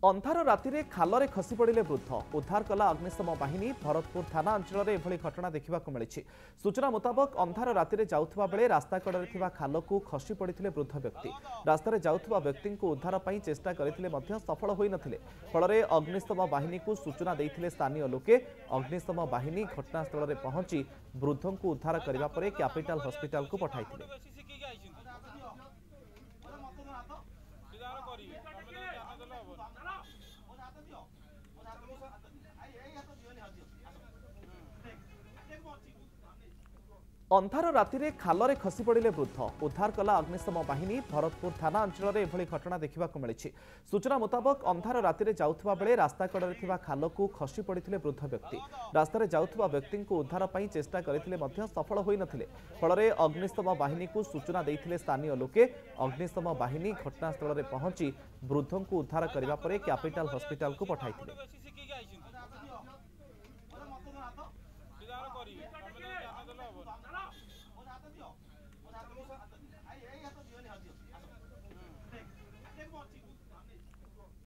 अंधार राति खाल खसी पड़े वृद्ध उद्धार कला अग्निशम बाहिनी भरतपुर थाना अंचल एभली घटना देखा मिली। सूचना मुताबक अंधार राति जाउथबा बेले रास्ता कड़े थिबा खाल को खसी पड़ते वृद्ध व्यक्ति रास्तार जाउथबा व्यक्ति को उद्धार पाई चेष्टा करथिले मध्य सफल होई नथिले। फल अग्निशम बाहिनी को सूचना देइथिले स्थानीय लोके। अग्निशम बाहिनी घटनास्थल में पहुंची वृद्ध को उद्धार करने पर कैपिटल हॉस्पिटल को पठाइथिले। अंधार राति खाल खसी पड़े वृद्ध उद्धार कला अग्निशम बाहिनी भरतपुर थाना अंचल एभली घटना देखा मिली। सूचना मुताबक अंधार राति जाउथबा बेले रास्ता कड़े थिबा खाल को खसी पड़ते वृद्ध व्यक्ति रास्तार जाउथबा व्यक्ति को उद्धार पाई चेष्टा करथिले मध्य सफल होई नथिले। फल अग्निशम बाहिनी को सूचना देइथिले स्थानीय लोके। अग्निशम बाहिनी घटनास्थल में पहुंची वृद्ध को उद्धार करने पर कैपिटल हॉस्पिटल को पठाइथिले।